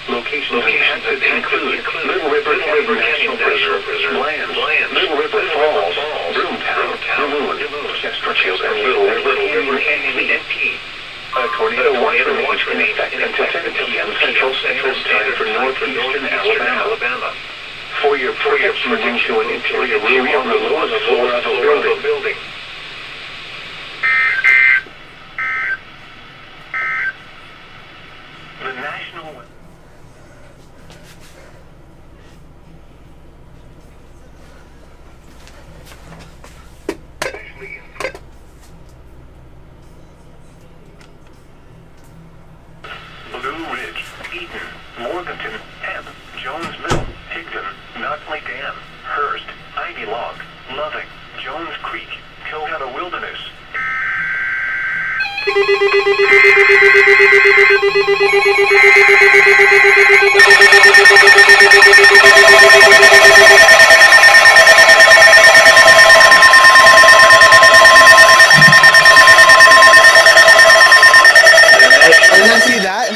Locations include Little River Canyon National Preserve, Bland, Little River Falls, Broomtown, Duluth, Chesterfield, and Little River Canyon NP. A tornado watch remains until 10 p.m. Central Standard Time for northeastern Alabama. For your protection, move to an interior room on the lowest floor of the building. The National Blue Ridge, Eaton, Morganton, Hebb, Jonesville, Higdon, Notley Dam, Hearst, Ivy Log, Loving, Jones Creek, Kilgana Wilderness. I didn't see that.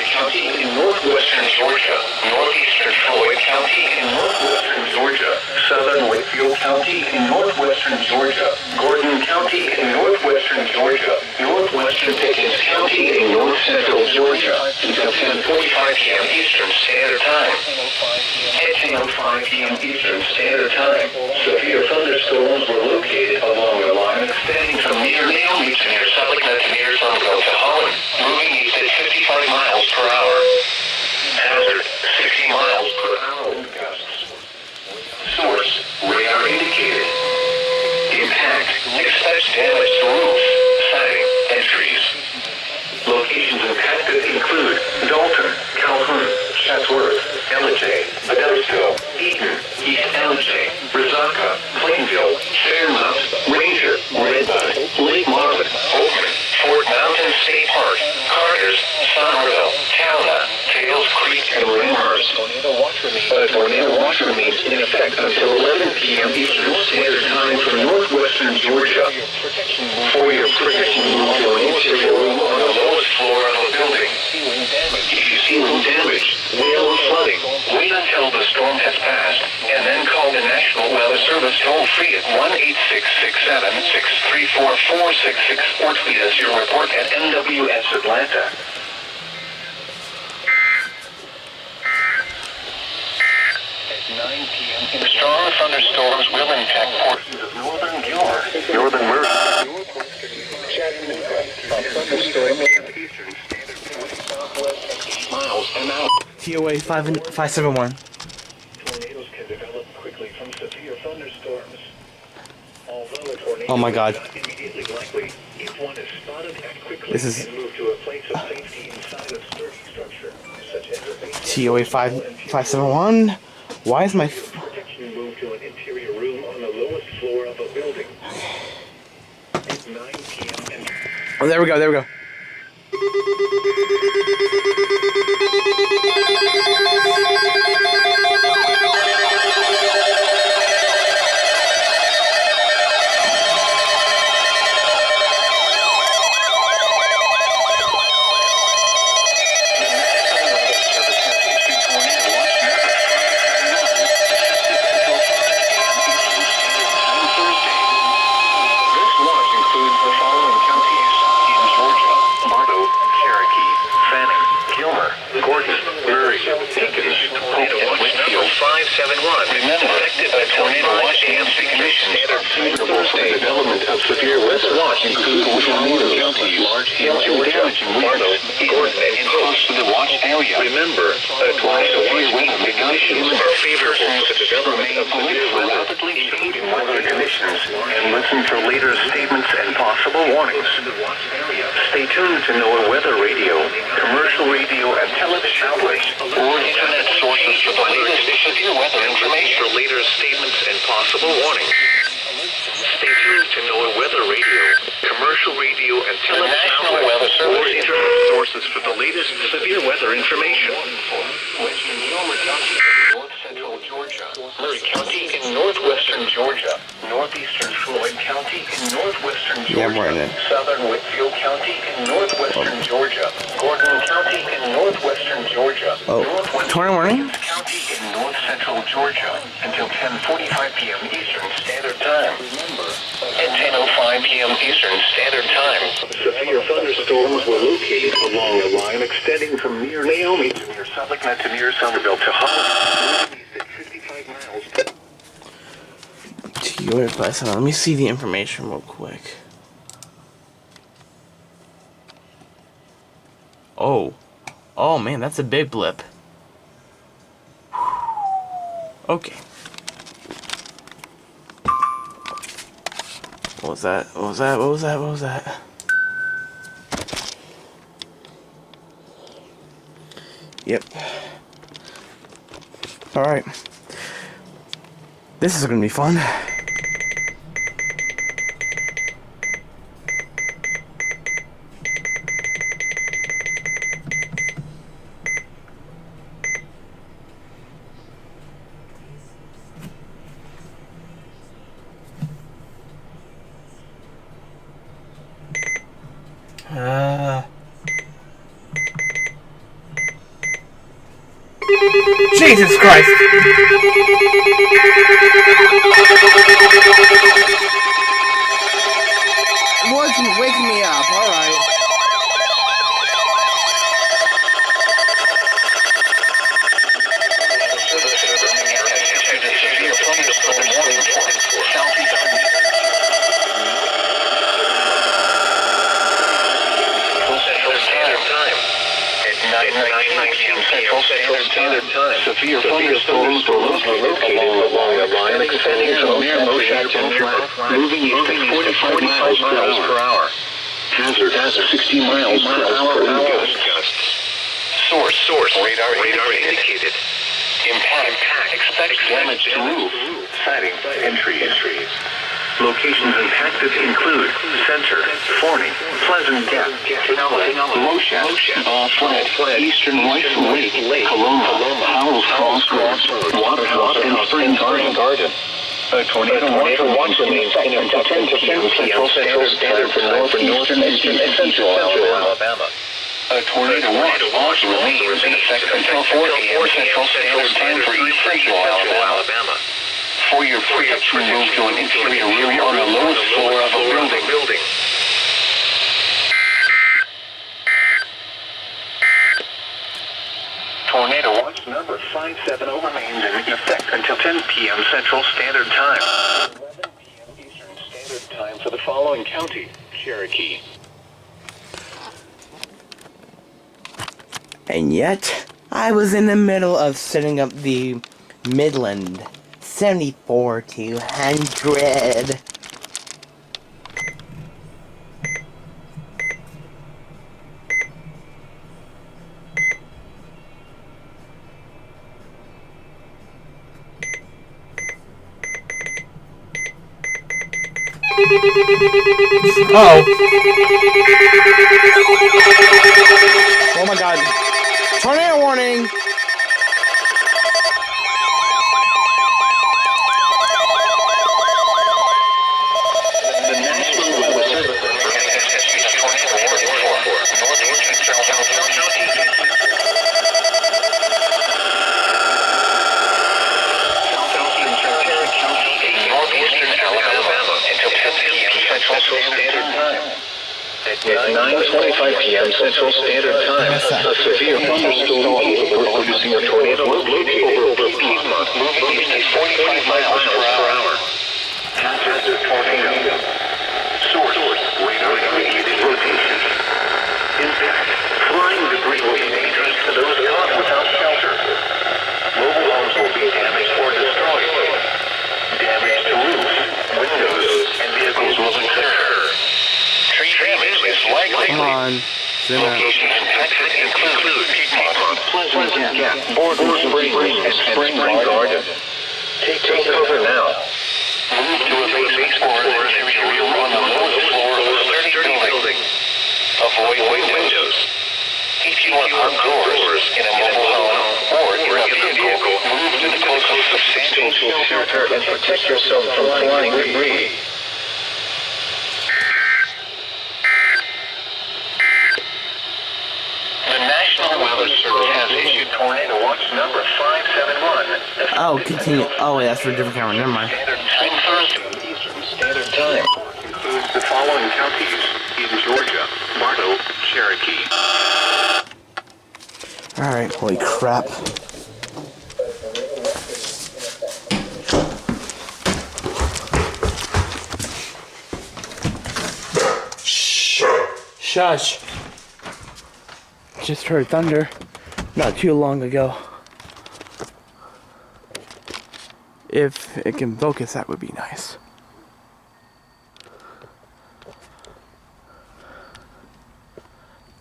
County in northwestern Georgia, northeastern Floyd County in northwestern Georgia, southern Wakefield County in northwestern Georgia, Gordon County in northwestern Georgia, northwestern Pickens County in north central Georgia until 10:45 p.m. Eastern Standard Time. At 10:05 p.m. Eastern Standard Time, severe thunderstorms were located along the line extending from near Naomi to near Suffolk to near Somerville to Holland, moving east at 55 miles per hour. Hazard, 60 miles per hour wind gusts. Source, radar indicated. Impact, expect damage to roofs, siding, and trees. Locations impacted include Dalton, Calhoun, Chatsworth, Ellijay, Modesto, Eaton, East Ellijay, Resaca, Plainville, Fairmount, Ranger, Redbud, Lake Marvin, Oakman, Fort Mountain State Park, Carter's, Somerville, Talna, Tails Creek, and Ramhurst. A tornado watch remains in effect until 11 p.m. Eastern Standard Time for northwestern Georgia. For your protection, move to an interior room on the lowest floor of a building. If you see wind damage, hail or flooding, wait until the storm has passed, and then call the National Weather Service toll-free at 1-866-7-634-466 or tweet us your report at NWS Atlanta. At 9 p.m. Strong thunderstorms will impact portions of northern Gilmer, northern Murray, Chattanooga, thunderstorm eastern standard southwest miles an hour. TOA 571. Tornadoes can develop quickly from severe thunderstorms. Although a tornado Oh my God. is not immediately likely, if one is spotted, act quickly This is and move to a place of safety inside a sturdy structure, such as a basement. TOA 571. Why is my Protection move to an interior room on the lowest floor of a building. At 9 p.m. and Oh, there we go, there we go. Remember, a tornado watch and conditions suitable for the development of severe weather watch include tornado counties, large hail and damaging winds, and close to the watch area. Remember, severe weather conditions are favorable for the development of severe weather. Rapidly changing weather conditions and listen for later statements and possible warnings. Stay tuned to NOAA Weather Radio, commercial radio and television outlets, or internet sources for the latest severe weather information. For later statements and possible warnings. Stay tuned to NOAA Weather Radio, commercial radio and television outlets, or internet sources for the latest severe weather information. North Central Georgia, Murray County in northwestern Georgia, northeastern Floyd County in northwestern Yeah, Georgia, we're in it. southern Whitfield County in northwestern Georgia, Gordon County in northwestern Georgia, northwestern tornado warning? County in north central Georgia until 10:45 p.m. Eastern Standard Time. At 10:05 p.m. Eastern Standard Time, severe thunderstorms were located along a line extending from near Naomi to near Sublicknet to near Somerville to Holland, moving east at 55 miles. To your advice, let me see the information real quick. Oh man, that's a big blip. Okay. What was that? What was that? What was that? What was that? Yep. Alright. This is gonna be fun. Jesus Christ! Wasn't waking me up, alright. Central Standard Time. Severe thunderstorms were located along a line extending from near Moshapton Flat, moving east at 45 miles per hour. Hazard 60 miles per hour wind gusts. Source radar indicated. Impact expects damage to roof, siding, and trees. Locations impacted include Center, Forney, Pleasant Gap, Moshap, Flat, Eastern Rifle Lake, Coloma, Howells Crossroads, Waterhouse, and Spring Garden. A tornado watch remains until 10 p.m. Central Standard for northeastern and central Alabama. A tornado watch also remains in effect until 4 p.m. Central Standard Time for East Central Alabama. For your protection, move to an interior room on the lowest floor of a building. Tornado watch number 570 remains in effect until 10 p.m. Central Standard Time. 11 p.m. Eastern Standard Time for the following county: Cherokee. And yet, I was in the middle of setting up the Midland 74-200. Oh my god. Tornado warning! At 9:25 p.m. Central Standard Time, a severe thunderstorm producing a tornado located over Piedmont, moving east at 45 miles per hour. Hazard tornado. Source radar indicated rotation. Impact. Flying debris will be dangerous to those caught without shelter. Mobile homes will be damaged or destroyed. Damage to roofs, windows, and vehicles will occur. Tree damage is likely. Come on. Zoom out. Locations impacted include Piedmont, Pleasant Gap, Borden Springs, and Spring Garden. Take cover now. Move to a base or an interior room on the lowest floor of a sturdy building. Avoid windows. If you are outdoors in a mobile home or in a vehicle, move to the closest substantial shelter and protect yourself from flying debris. The National Weather Service has issued tornado watch number 571. Oh, continue. Oh, wait, that's for a different camera. Never mind. Time Thursday, Eastern Standard Time. Includes the following counties in Georgia: Bartow, Cherokee. Alright, holy crap. Shh. Shush. Just heard thunder not too long ago. If it can focus, that would be nice.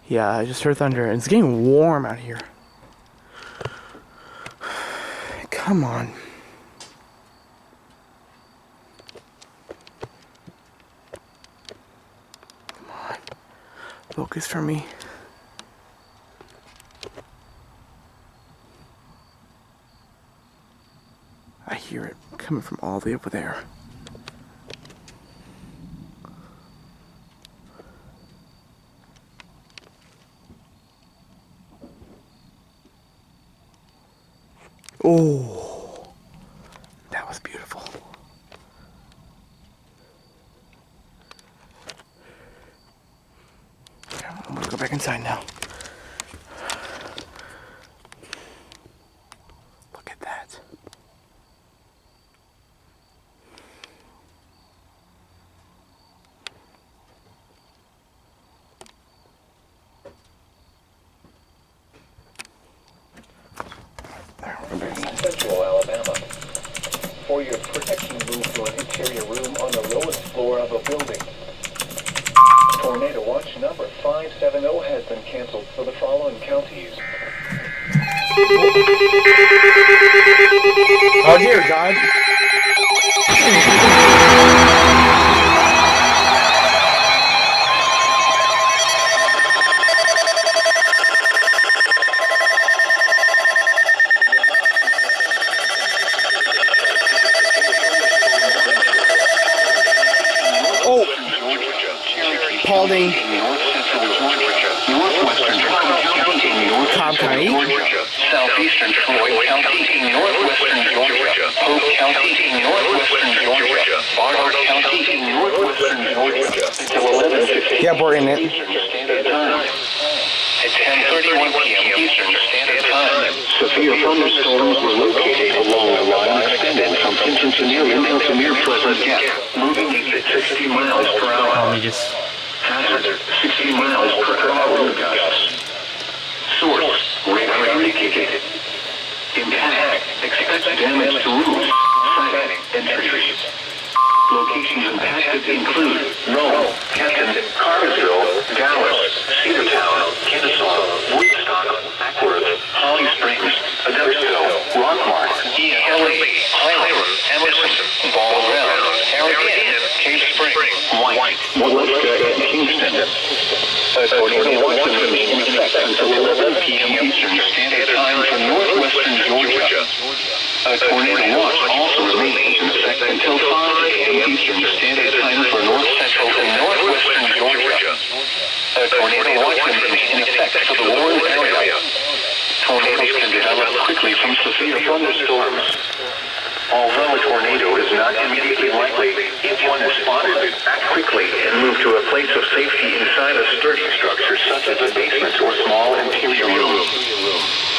Yeah, I just heard thunder, and it's getting warm out here. Come on. Come on. Focus for me. I hear it coming from all the way over there. Oh, that was beautiful. I'm gonna go back inside now. Look at that. Central Alabama. For your protection, move to an interior room on the lowest floor of a building. Tornado watch number 570 has been canceled for the following counties. Oh dear God. Paulding, Northwestern County in Cobb County, Georgia, southeastern Floyd County in northwestern Georgia, Polk County in northwestern Georgia, Bartow County in northwestern Georgia, until 11:15 yeah, we're in it. Eastern Standard Time. At 10:31 p.m. Eastern Standard Time, severe thunderstorms were located along the line extended from Pinton to near present gap, moving at 60 miles per hour. Let me just. Hazard 60 miles per hour wind gusts. Source radar indicated. Impact. Expect damage to roofs, siding, and trees. Locations impacted include Rome, Canton, Cartersville, Dallas, Cedartown, Kennesaw, Woodstock, Ackworth, Holly Springs, Adelsville, Rockmart, EAS, Highland, Emerson, Ball Ground, Harrigan, Cave Spring, White, Waleska, and Kingston. Tornado watch will be in effect until 11 p.m. Eastern Standard Time for northwestern Georgia. Tornado watch also remains in effect until 5 a.m. Eastern Standard Time for north central and northwestern Georgia. Tornado watch will be in effect for the Warren area. Tornadoes can develop quickly from severe thunderstorms. Although a tornado is not immediately likely, if one is spotted, act quickly and move to a place of safety inside a sturdy structure such as a basement or small interior room.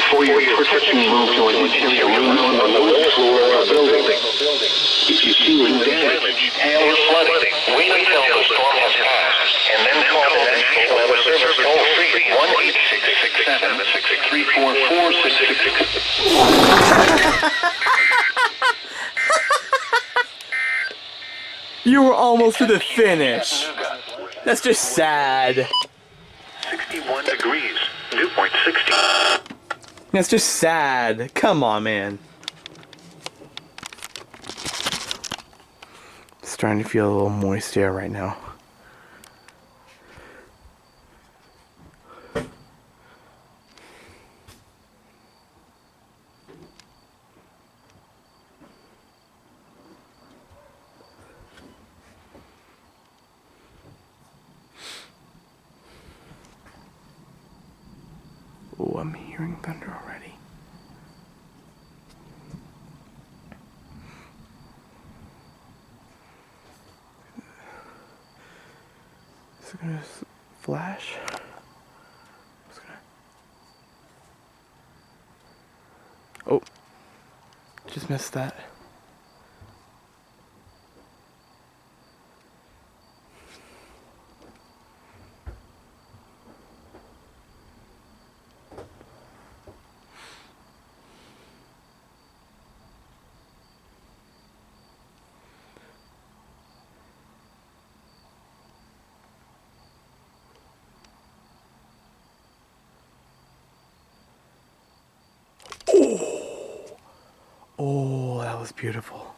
For your protection, move to an interior room on the lowest floor of a building. If you see wind damage, hail or flooding, wait until the storm has passed, and then call the National Weather Service toll-free at 1-866-763-4466. You were almost to the finish. That's just sad. 61 degrees, dew point 60. That's just sad. Come on, man. Starting to feel a little moist here right now. Oh, I'm hearing thunder already. Is it gonna flash? Oh, just missed that. Oh, that was beautiful.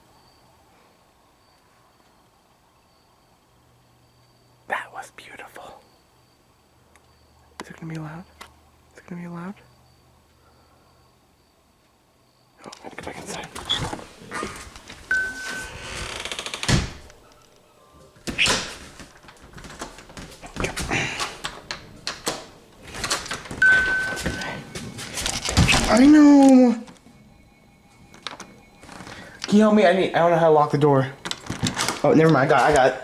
That was beautiful. Is it gonna be loud? Is it gonna be loud? Oh, I gotta get back inside. I know. Can you help me? I don't know how to lock the door. Oh, never mind. I got it.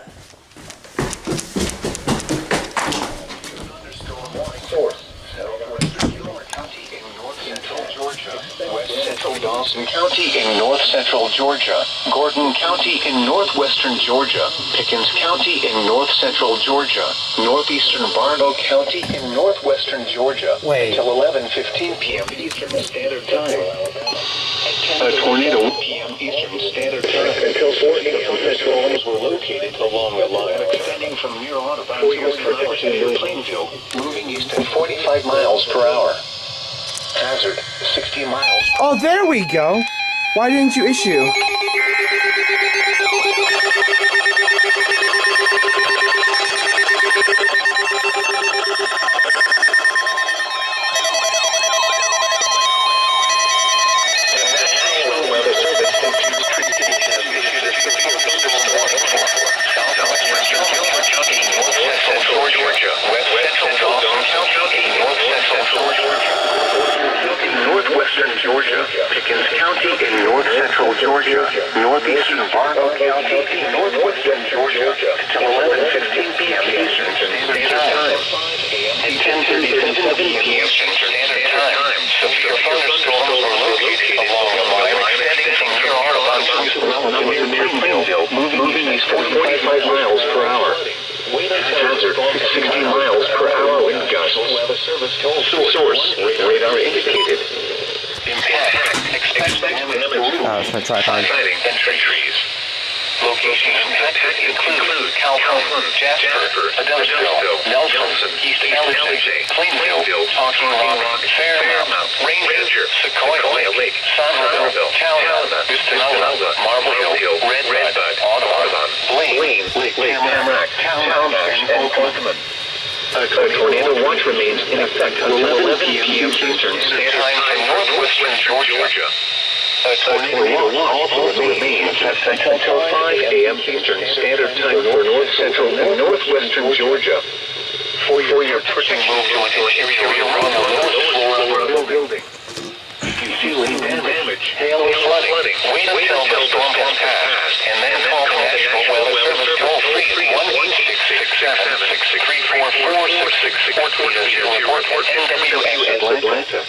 Dawson County in north central Georgia, Gordon County in northwestern Georgia, Pickens County in north central Georgia, northeastern Barlow County in northwestern Georgia. Wait. Until 11:15 p.m. Eastern Standard Time. A tornado p.m. Eastern Standard Time until 4 p.m. Storms were located along the line extending from near Audubon to Plainville, moving east at 45 miles per hour. Hazard, 60 miles. Oh, there we go. Why didn't you issue? Northwestern Georgia, Pickens County in north central Georgia, northeastern Barlow County in northwestern Georgia, until 11:15 p.m. Eastern Standard Time. At 10:37 p.m. Eastern Standard Time, severe thunderstorms were located along the line extending from near Audubon to Plainville, moving east at 45 miles per hour. Hazard, 60 miles per hour wind gusts. Source, radar indicated. Expect Oh, it's my tripod. entry trees. Locations impacted include Calhoun, Jasper, Adelsville, Nelson, East Allegany, Plainville, Talking Rock, Fairmount, Ranger, Sequoia Lake, Somerville, Talbot, Vistanola, Marble Hill, Redbud, Audubon, Blaine, Lake Tamarack, Talmash, and Oakland. A tornado watch remains in effect until 11 p.m. Eastern Standard Time for northwestern Georgia. A tornado watch also remains in effect until 5 a.m. Eastern Standard Time for north central and northwestern Georgia. For your protection, move to an interior room on the lowest floor of the building. If you see any damage, hail or flooding, wait until the storm has passed, and then call the National Weather Service toll-free at 1-866-763-4446 or tweet us your report at NWS Atlanta.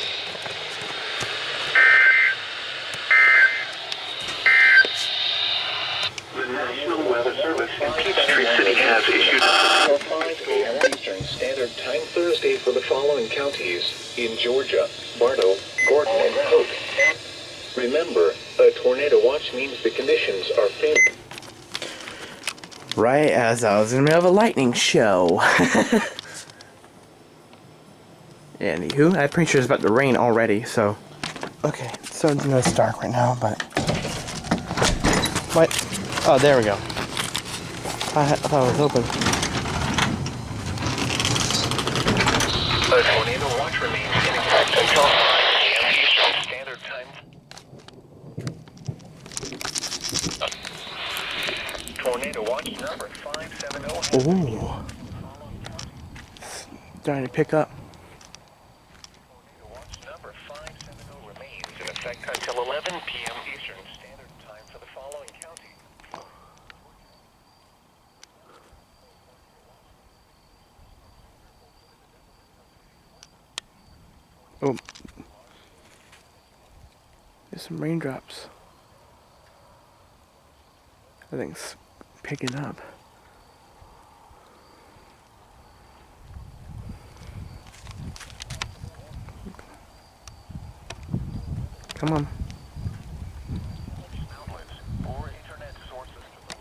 The National Weather Service in Peachtree City has issued a 5 a.m. Eastern Standard Time Thursday for the following counties in Georgia: Bartow, Gordon, and Hope. Remember, a tornado watch means the conditions are favorable. Right as I was in the middle of a lightning show. Anywho, I'm pretty sure it's about to rain already, so. Okay, so it's dark right now, but. What? Oh, there we go. I thought it was open. A tornado watch remains in effect until 5 a.m. Eastern Standard Time. Tornado watch number 570. Ooh. Starting to pick up. effect until 11 p.m. Eastern Standard Time for the following county. Oh. There's some raindrops. I think it's picking up. Come on. Outlets or internet sources to the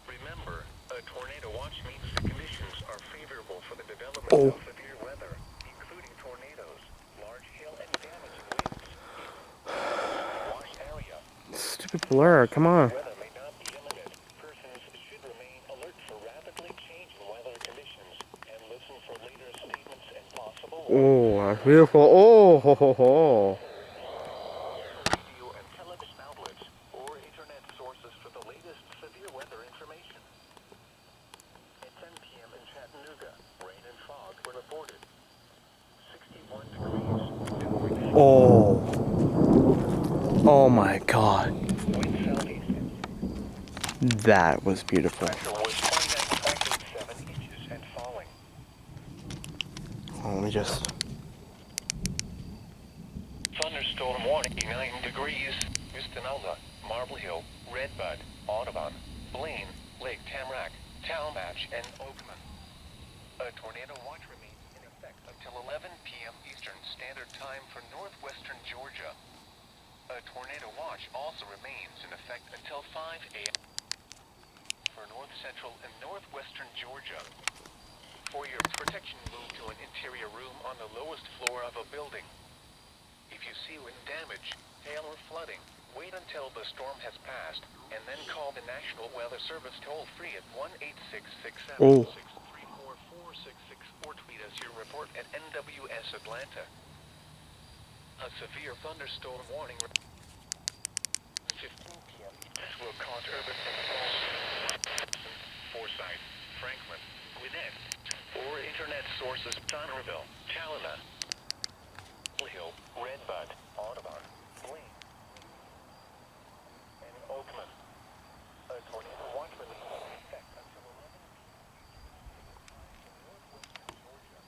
Remember, a tornado watch means the conditions are favorable for the development Oh. of severe weather, including tornadoes, large hail, and damaging winds. Watch area. Stupid blur, come on. Weather may not be imminent. Persons should remain alert for rapidly changing weather conditions and listen for later statements and possible Oh, that's beautiful. Oh, ho, ho, ho. radio and television outlets or internet sources for the latest severe weather information. At 10 p.m. in Chattanooga, rain and fog were reported. 61 degrees. Oh. Oh my God. Wind southeast. That was beautiful. Pressure was 29.87 inches and falling. Oh, let me just. Thunderstorm warning 9 degrees. Mistinalda, Marble Hill, Redbud, Audubon, Blaine, Lake Tamarack, Talmadge, and Oakman. A tornado watch remains in effect until 11 p.m. Eastern Standard Time for northwestern Georgia. A tornado watch also remains in effect until 5 a.m. for north central and northwestern Georgia. For your protection, move to an interior room on the lowest floor of a building. If you see wind damage, hail, or flooding, wait until the storm has passed, and then call the National Weather Service toll-free at 1-866-763-4466 or tweet us your report at NWS Atlanta. A severe thunderstorm warning 15 p.m. will cause urban Forsyth, Franklin, Gwinnett, or internet sources Connerville, Talina, Hill, Redbud, Audubon, Blaine, and Oakman. A tornado watch remains in effect until 11 Georgia.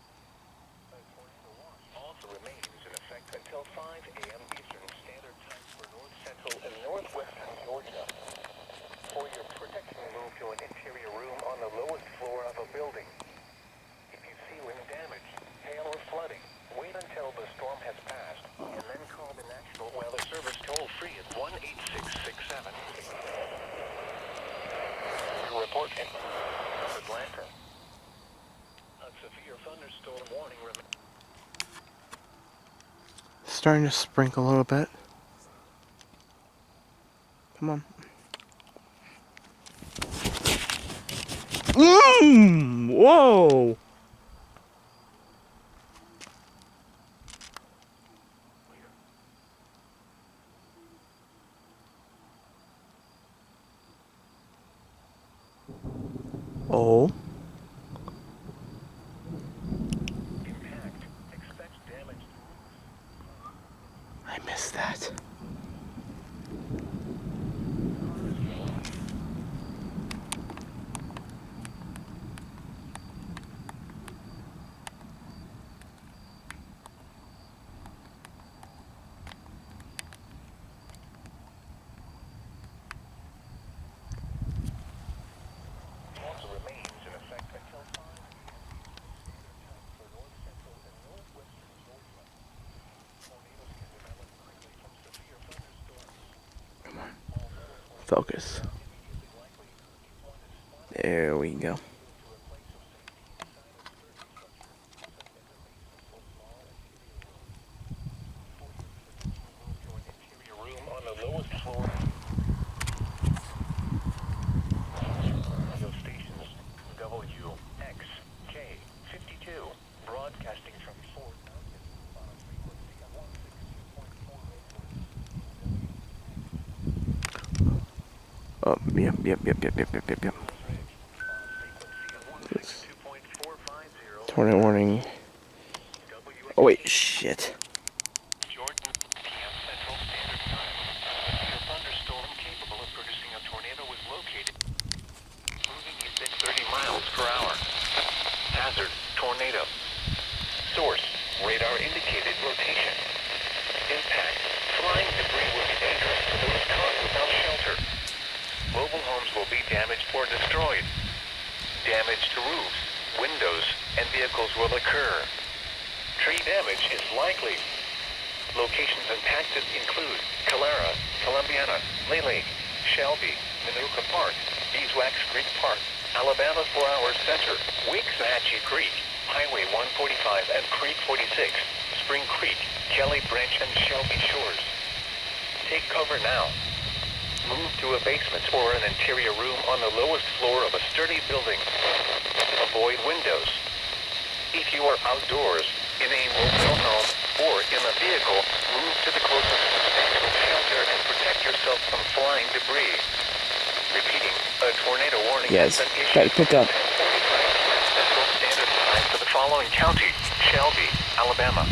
A tornado watch also remains in effect until 5 a.m. Eastern Standard Time for north central and northwestern Georgia. For your protection, move to an interior room on the lowest floor of a building. If you see wind damage, hail, or flooding, wait until the storm has passed, and then call the National Weather Service toll-free at 1-866-7. Report in Atlanta. A severe thunderstorm warning remains. Starting to sprinkle a little bit. Come on. Whoa! Oh. Impact. Expect damage. I missed that. Also remains in effect until 5 for north central and northwestern Georgia. Tornadoes can develop quickly from severe thunderstorms. Come on. Focus. There we go. Room on the lowest floor. Radio stations WXK 52 broadcasting from Fort Mountain. Oh, yep. Tornado warning. Oh wait, shit. Jordan, PM Central Standard Time. A thunderstorm capable of producing a tornado was located, moving east at 30 miles per hour. Hazard, tornado. Source, radar indicated rotation. Impact, flying debris will be dangerous to those caught without shelter. Mobile homes will be damaged or destroyed. Damage to roofs, windows, and vehicles will occur. Tree damage is likely. Locations impacted include Calera, Columbiana, Lele, Shelby, Minooka Park, Beeswax Creek Park, Alabama 4 Hour Center, Waxahachie Creek, Highway 145 and Creek 46, Spring Creek, Kelly Branch and Shelby Shores. Take cover now. Move to a basement or an interior room on the lowest floor of a sturdy building. Avoid windows. If you are outdoors, in a mobile home, or in a vehicle, move to the closest substantial shelter and protect yourself from flying debris. Repeating, a tornado warning Yes, has been gotta issued pick up. Central Standard Time for the following county, Shelby, Alabama.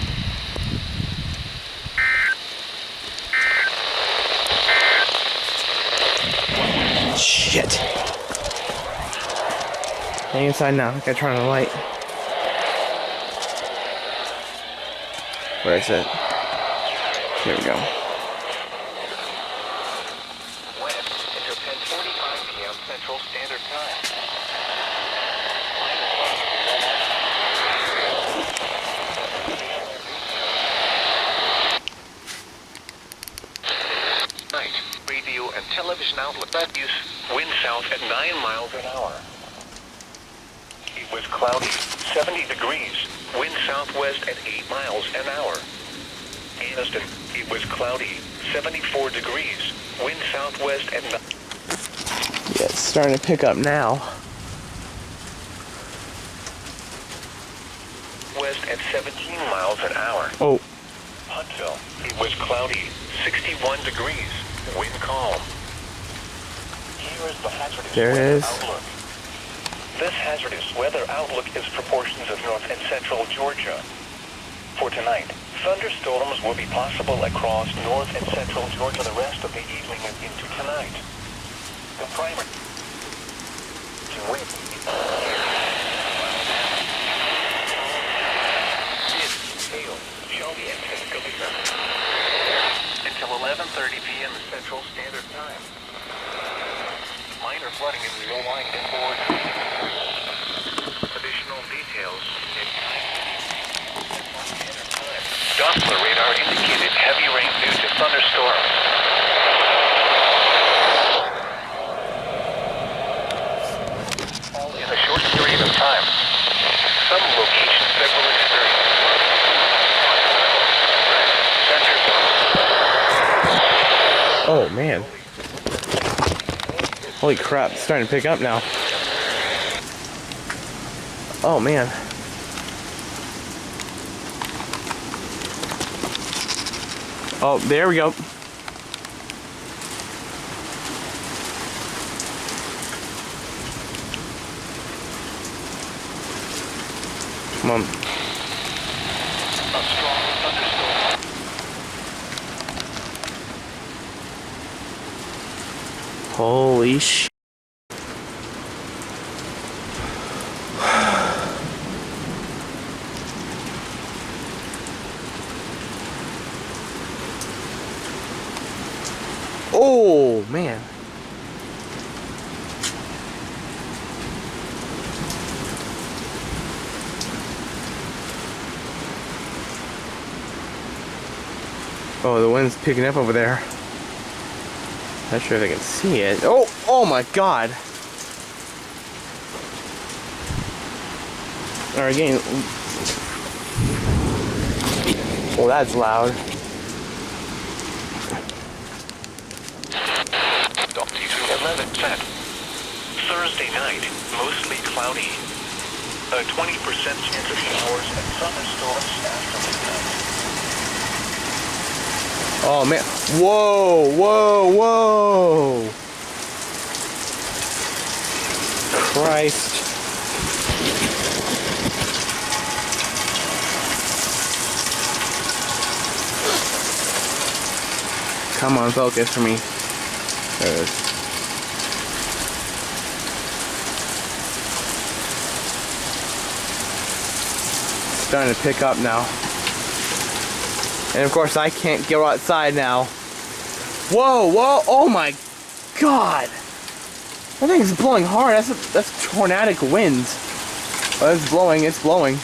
Shit. Hang inside now. I gotta turn on the light. Where is it? Here we go. West until 10:45 p.m. Central Standard Time. Night, radio and television outlet that use wind south at 9 miles an hour. It was cloudy, 70 degrees, wind southwest at 8 miles an hour. Houston, it was cloudy, 74 degrees, wind southwest at Yeah, it's starting to pick up now. west at 17 miles an hour. Oh, Huntsville, it was cloudy, 61 degrees, wind calm. Here is the hazardous there it weather is. outlook. This hazardous weather outlook is for portions of north and central Georgia. For tonight, thunderstorms will be possible across north and central Georgia the rest of the evening and into tonight. The primary wind hail, Shelby and Tuscaloosa. Until 11:30 p.m. Central Standard Time. Minor flooding in the low-lying inboard. Additional details at 9:30 Central Standard Time. Doppler radar indicated heavy rain due to thunderstorms. All in a short period of time. Some locations that will experience Oh man. Holy crap, it's starting to pick up now. Oh man. Oh, there we go. Come on. a strong thunderstorm. Holy sh. Oh man. Oh, the wind's picking up over there. Not sure if I can see it. Oh, oh my God. Alright, again. Oh, that's loud. Thursday night, mostly cloudy. A 20% chance of showers and thunderstorms after midnight. Oh man. Whoa, whoa, whoa. Christ. Come on, focus for me. There it is. It's starting to pick up now. And of course I can't go outside now. Whoa, whoa, oh my God. That thing's blowing hard. That's tornadic winds. Oh, it's blowing, it's blowing.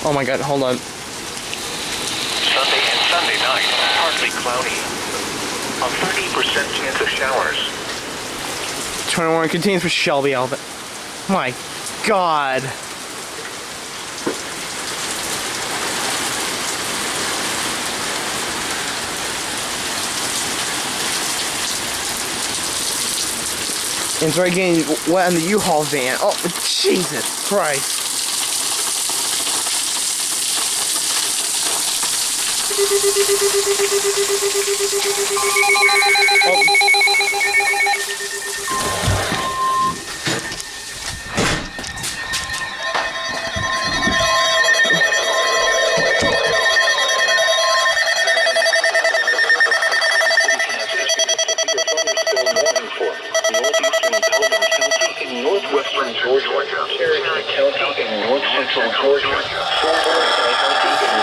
Oh my God, hold on. Sunday and Sunday night, partly cloudy. A 30% chance of showers. 21 continues for Shelby, Alabama. My God. And it's already getting wet in the U-Haul van. Oh, Jesus Christ. Northwestern Georgia, Carolina County, and north central Georgia,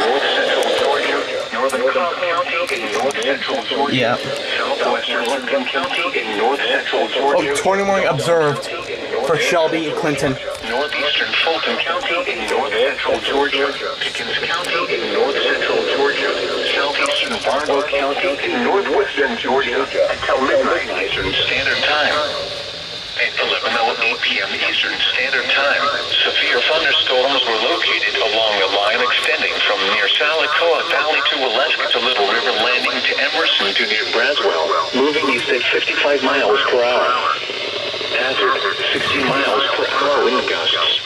north central Georgia, northern Cobb County, and north central Georgia, Yeah. southwestern Lincoln County, and north central Georgia. Oh, 21 observed for Shelby and Clinton. Northeastern Fulton County, and north central Georgia, Pickens County, and north central Georgia, southeastern Barlow County, and northwestern Georgia, until midnight Eastern Standard Time. At 11:08 p.m. Eastern Standard Time, severe thunderstorms were located along a line extending from near Salacoa Valley to Waleska to Little River Landing to Emerson to near Braswell, moving east at 55 miles per hour. Hazard, 60 miles per hour wind gusts.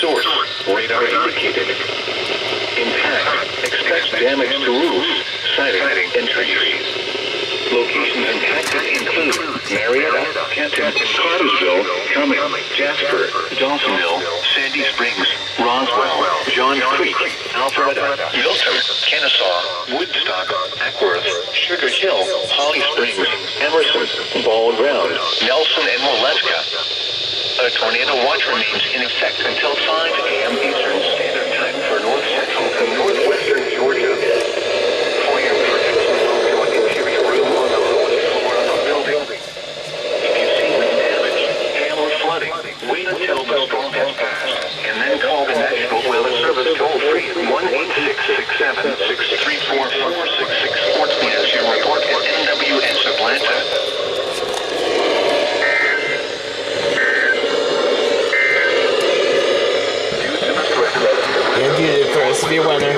Source, radar indicated. Impact, expect damage to roofs, siding, and trees. Locations impacted include Marietta, Kenton, Cartersville, Cumming, Jasper, Dawsonville, Sandy Springs, Roswell, Johns Creek, Alpharetta, Milton, Kennesaw, Woodstock, Ackworth, Sugar Hill, Holly Springs, Emerson, Ball Ground, Nelson, and Waleska. A tornado watch remains in effect until 5 a.m. Eastern Standard Time for north central and northwestern Georgia. For your protection, interior room on the lowest floor of the building. If you see wind damage, hail, or flooding, wait until the storm has passed, and then call the National Weather Service toll-free at 1-866-7-634-4664 to your report at NWS Atlanta. Yeah, due to the severe weather.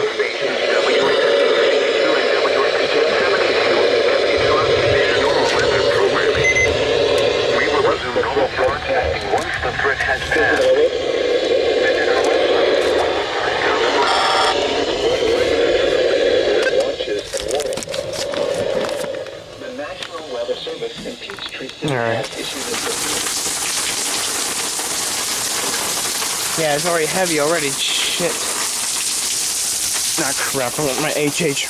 We will resume normal broadcasting once the threat has passed. Visit our website. The National Weather Service in Peachtree City has issued a... Yeah, it's already heavy already. Shit. Nah, crap. I want my HH.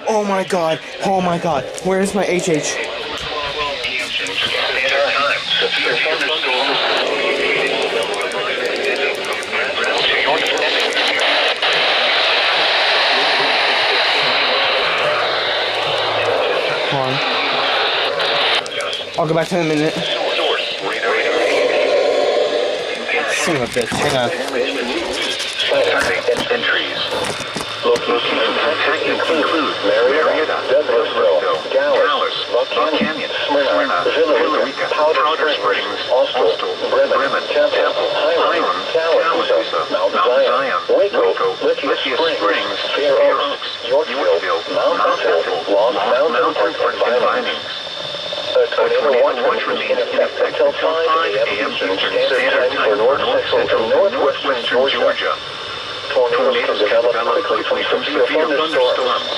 Oh my God. Oh my God. Where's my HH? Standard time. Severe thunderstorms. I'll go back to in a minute. Source, radar. Son of a bitch, hang on. Entries. Location include Marietta, Douglasville, Dallas, Buck Canyon, Smyrna, Villa Rica, Powder Springs, Austell, Bremen, Temple, Highland, Tallapoosa, Mount Zion, Waco, Lithia Springs, Fair Oaks, Yorkville, Mount Bethel, Lost Mountain, and Vinings. A tornado watch remains in effect until 5 a.m. Eastern Standard Time for North Central and Northwestern Georgia. Tornadoes can develop quickly from severe thunderstorms.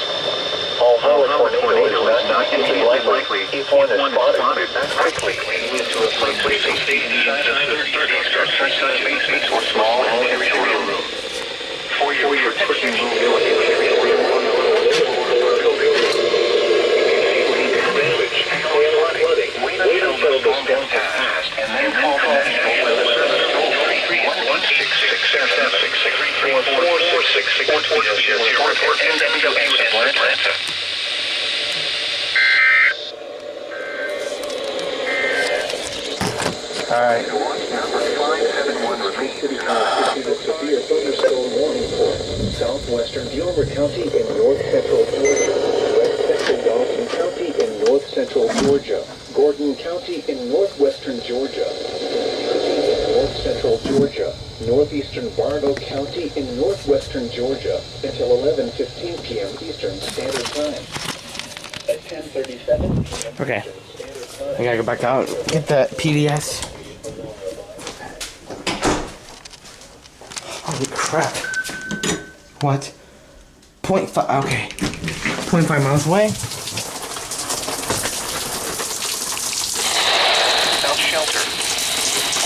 Although a tornado is not immediately likely, if one is spotted, act quickly to a place of safety inside of sturdy structures such as basements or small interior rooms. For your protection, move to an area where one of the buildings damage, flooding, wait until the storm has passed, and then call the National Weather Service toll-free 1-667-634-4664 report NWS Atlanta. Alright. Number 571 remains issued a severe thunderstorm warning for southwestern Gilbert County in north central Georgia, west central Dawson County in north central Georgia, Gordon County in northwestern Georgia, north central Georgia, northeastern Bartow County in northwestern Georgia until 11:15 p.m. Eastern Standard Time. At 10:37 p.m. Okay. Eastern Standard Time. I gotta go back out, get that PDS. Holy crap. What? 0.5, okay. 0.5 miles away. South shelter.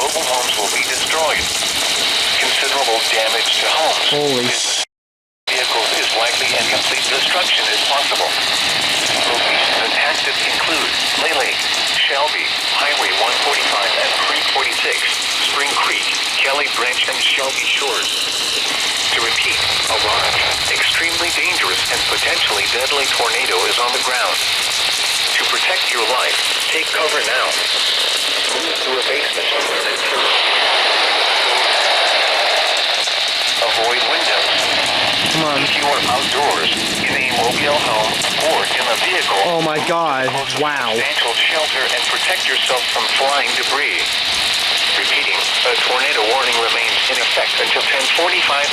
Mobile homes will be destroyed. Considerable damage to homes. Holy Vehicles is likely and complete destruction is possible. Locations impacted include Lele, Shelby, Highway 145 and Creek 46, Spring Creek, Kelly Branch and Shelby Shores. To repeat, a large, extremely dangerous and potentially deadly tornado is on the ground. To protect your life, take cover now. Move to a basement. Avoid windows. Come on. If you are outdoors, in a mobile home, or in a vehicle, Oh my god. Wow. substantial shelter and protect yourself from flying debris. Repeating, a tornado warning remains in effect until 10:45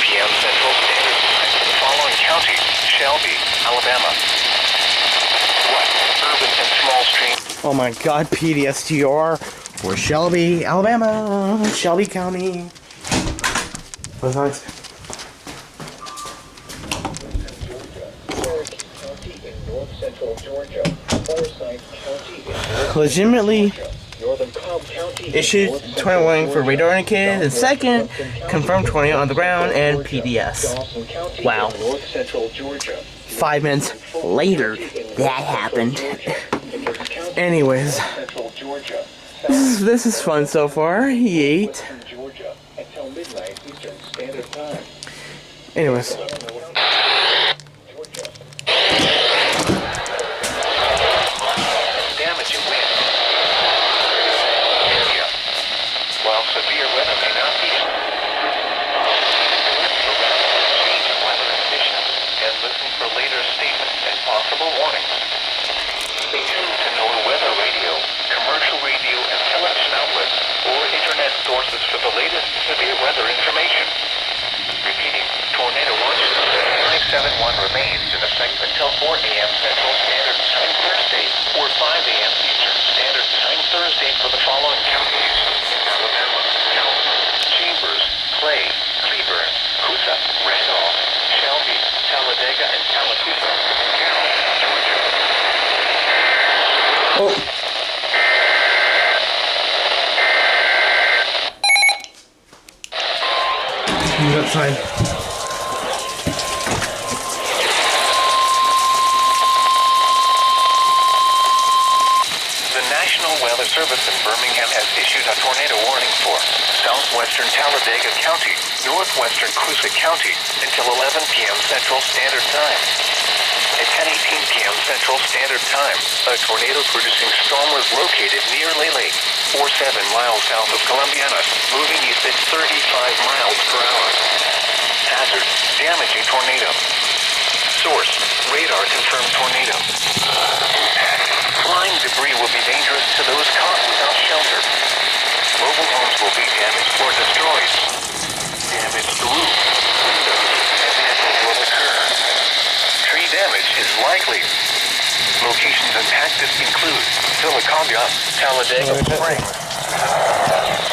p.m. Central Standard Time. Following counties: Shelby, Alabama. What? Urban and small streams. Oh my god, PDSTR. We're Shelby, Alabama. Shelby County. What's next? Legitimately issued 20 warning for radar indicated, and second, confirmed 20 on the ground and PDS. Wow. 5 minutes later, that happened. Anyways, this is fun so far. Yeet. Anyways. Damage and wind. Area. While severe weather may not be for rapid change in weather conditions and listen for later statements and possible warnings. Stay tuned to NOAA weather radio, commercial radio and television outlets, or internet sources for the latest severe weather information. Repeating, tornado watch 571 remains in effect until 4 a.m. Central Standard Time Thursday or 5 a.m. Eastern Standard Time Thursday for the following counties: Alabama, Calhoun, Chambers, Clay, Cleburne, Coosa, Randolph, Shelby, Talladega, and Tallapoosa, and Carroll, Georgia. Oh. He's outside. The National Weather Service in Birmingham has issued a tornado warning for southwestern Talladega County, northwestern Coosa County until 11 p.m. Central Standard Time. At 10:18 p.m. Central Standard Time, a tornado-producing storm was located near Lele, 47 miles south of Columbiana, moving east at 35 miles per hour. Hazard, damaging tornado. Source, radar confirmed tornado. Flying debris will be dangerous to those caught without shelter. Mobile homes will be damaged or destroyed. Damage to roof, windows, and vehicles will occur. Tree damage is likely. Locations impacted include Siliconia, Talladega Springs,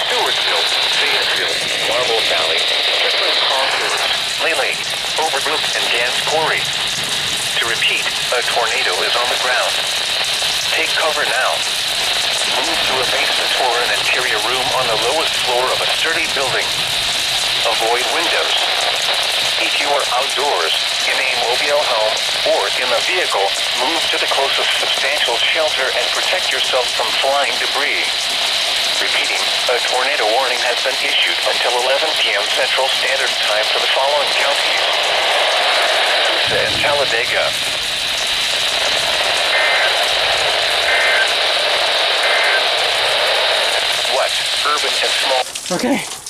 Stewartsville, Fayetteville, Marble Valley, Different Crossroads, Lele, Overbrook, and Gans Quarry. To repeat, a tornado is on the ground. Take cover now. Move to a basement or an interior room on the lowest floor of a sturdy building. Avoid windows. If you are outdoors, in a mobile home, or in a vehicle, move to the closest substantial shelter and protect yourself from flying debris. Repeating, a tornado warning has been issued until 11 p.m. Central Standard Time for the following counties: Tusa and Talladega. What? Urban and small. Okay.